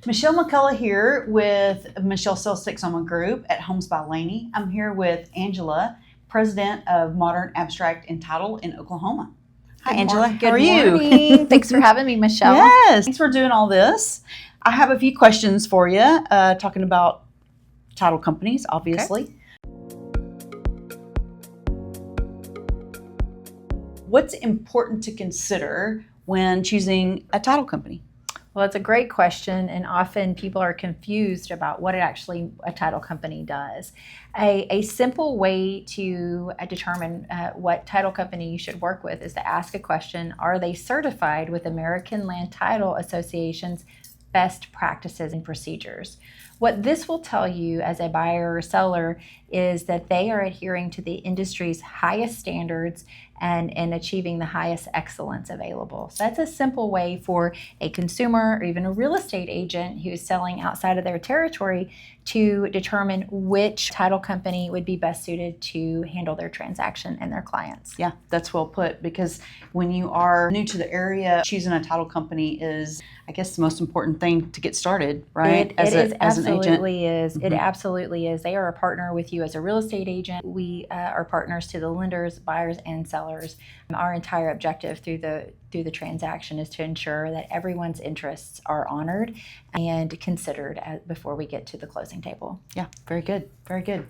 Michelle McCullough here with Michelle Sells Texoma Group at Homes by Laney. I'm here with Angela, President of Modern Abstract and Title in Oklahoma. Hi, Angela. How are you? Good morning. Thanks for having me, Michelle. Yes. Thanks for doing all this. I have a few questions for you, talking about title companies, obviously. Okay. What's important to consider when choosing a title company? Well, it's a great question, and often people are confused about what a title company does. A simple way to determine what title company you should work with is to ask a question: are they certified with American Land Title Association's best practices and procedures? What this will tell you as a buyer or seller is that they are adhering to the industry's highest standards and achieving the highest excellence available. So that's a simple way for a consumer or even a real estate agent who's selling outside of their territory to determine which title company would be best suited to handle their transaction and their clients. Yeah, that's well put, because when you are new to the area, choosing a title company is, I guess, the most important thing to get started, right? It absolutely is. It absolutely is. They are a partner with you as a real estate agent. We are partners to the lenders, buyers, and sellers. Our entire objective through the transaction is to ensure that everyone's interests are honored and considered before we get to the closing table. Yeah, very good. Very good.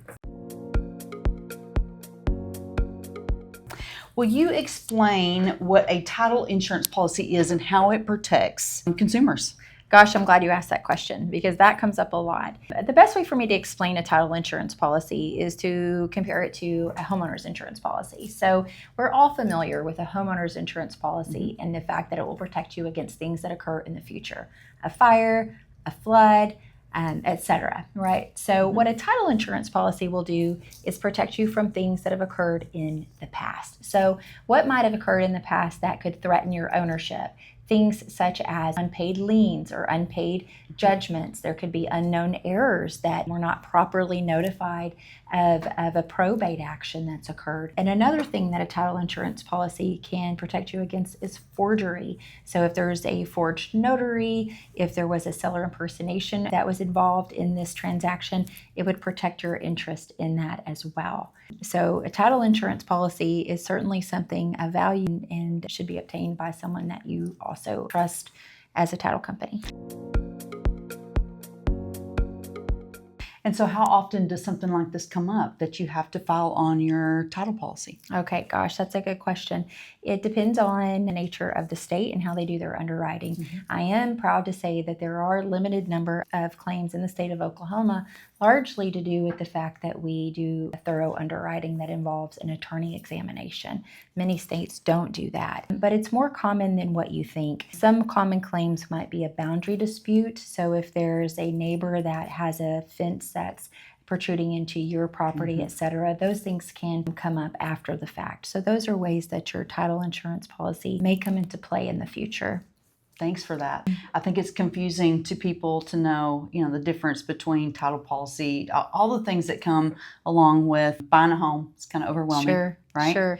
Will you explain what a title insurance policy is and how it protects consumers? Gosh, I'm glad you asked that question, because that comes up a lot. The best way for me to explain a title insurance policy is to compare it to a homeowner's insurance policy. So we're all familiar with a homeowner's insurance policy and the fact that it will protect you against things that occur in the future: a fire, a flood, etc. Right? So what a title insurance policy will do is protect you from things that have occurred in the past. So what might have occurred in the past that could threaten your ownership? Things such as unpaid liens or unpaid judgments. There could be unknown errors that were not properly notified of a probate action that's occurred. And another thing that a title insurance policy can protect you against is forgery. So if there's a forged notary, if there was a seller impersonation that was involved in this transaction, it would protect your interest in that as well. So a title insurance policy is certainly something of value and should be obtained by someone that you also trust as a title company. And so how often does something like this come up that you have to file on your title policy? Okay, gosh, that's a good question. It depends on the nature of the state and how they do their underwriting. Mm-hmm. I am proud to say that there are a limited number of claims in the state of Oklahoma, largely to do with the fact that we do a thorough underwriting that involves an attorney examination. Many states don't do that, but it's more common than what you think. Some common claims might be a boundary dispute. So if there's a neighbor that has a fence that's protruding into your property, etc., those things can come up after the fact. So those are ways that your title insurance policy may come into play in the future. Thanks for that. I think it's confusing to people to know, the difference between title policy, all the things that come along with buying a home. It's kind of overwhelming, sure, right? Sure.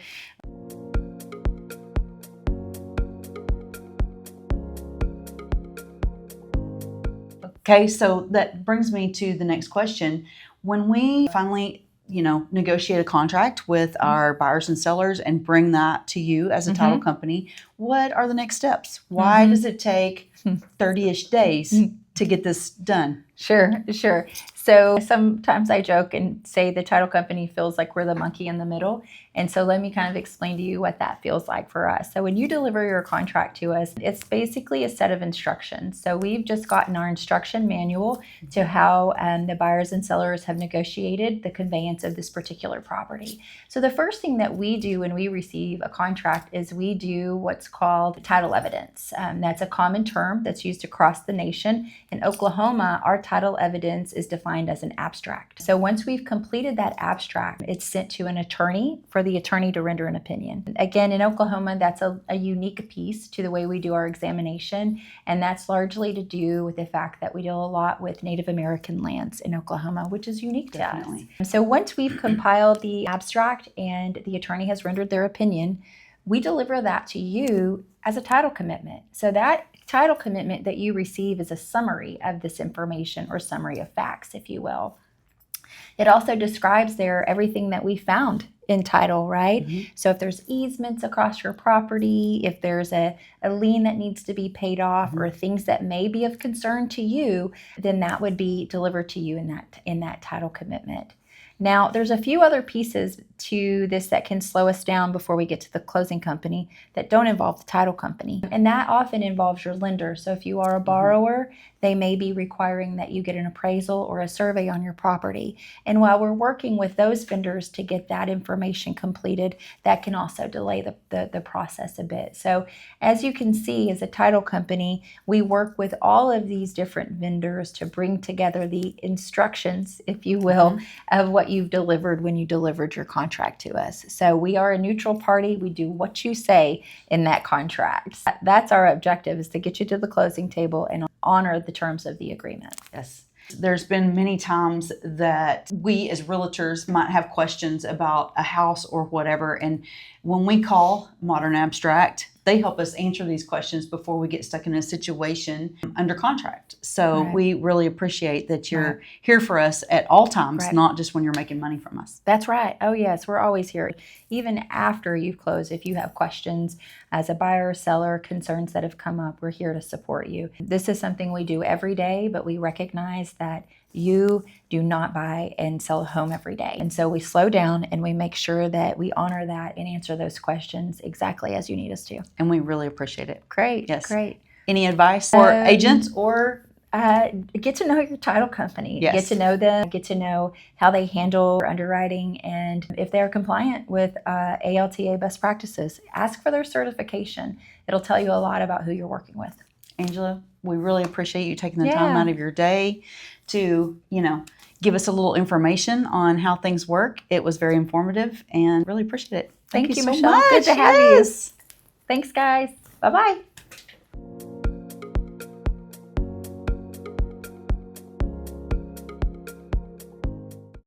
Okay, so that brings me to the next question. When we finally, negotiate a contract with our buyers and sellers and bring that to you as a title company, what are the next steps? Why does it take 30-ish days to get this done? Sure. So sometimes I joke and say the title company feels like we're the monkey in the middle. And so let me kind of explain to you what that feels like for us. So when you deliver your contract to us, it's basically a set of instructions. So we've just gotten our instruction manual to how the buyers and sellers have negotiated the conveyance of this particular property. So the first thing that we do when we receive a contract is we do what's called title evidence. That's a common term that's used across the nation. In Oklahoma, our title evidence is defined as an abstract. So once we've completed that abstract, it's sent to an attorney for the attorney to render an opinion. Again, in Oklahoma, that's a unique piece to the way we do our examination, and that's largely to do with the fact that we deal a lot with Native American lands in Oklahoma, which is unique to us. So once we've compiled the abstract and the attorney has rendered their opinion, we deliver that to you as a title commitment. So that title commitment that you receive is a summary of this information, or summary of facts, if you will. It also describes there everything that we found in title, right? So if there's easements across your property, if there's a lien that needs to be paid off, or things that may be of concern to you, then that would be delivered to you in that title commitment. Now, there's a few other pieces to this that can slow us down before we get to the closing company that don't involve the title company. And that often involves your lender. So if you are a borrower, they may be requiring that you get an appraisal or a survey on your property. And while we're working with those vendors to get that information completed, that can also delay the process a bit. So as you can see, as a title company, we work with all of these different vendors to bring together the instructions, if you will, of what you've delivered when you delivered your contract to us. So we are a neutral party. We do what you say in that contract. That's our objective, is to get you to the closing table and honor the terms of the agreement. Yes. There's been many times that we as realtors might have questions about a house or whatever. And when we call Modern Abstract, they help us answer these questions before we get stuck in a situation under contract. So we really appreciate that you're here for us at all times, not just when you're making money from us. That's right. Oh, yes. We're always here. Even after you've closed, if you have questions as a buyer or seller, concerns that have come up, we're here to support you. This is something we do every day, but we recognize that you do not buy and sell a home every day. And so we slow down and we make sure that we honor that and answer those questions exactly as you need us to. And we really appreciate it. Great. Yes. Great. Any advice for agents or? Get to know your title company. Yes. Get to know them. Get to know how they handle underwriting, and if they're compliant with ALTA best practices. Ask for their certification. It'll tell you a lot about who you're working with. Angela, we really appreciate you taking the time out of your day to, give us a little information on how things work. It was very informative and really appreciate it. Thank you, so Michelle. much. Good to have you. Thanks, guys. Bye-bye.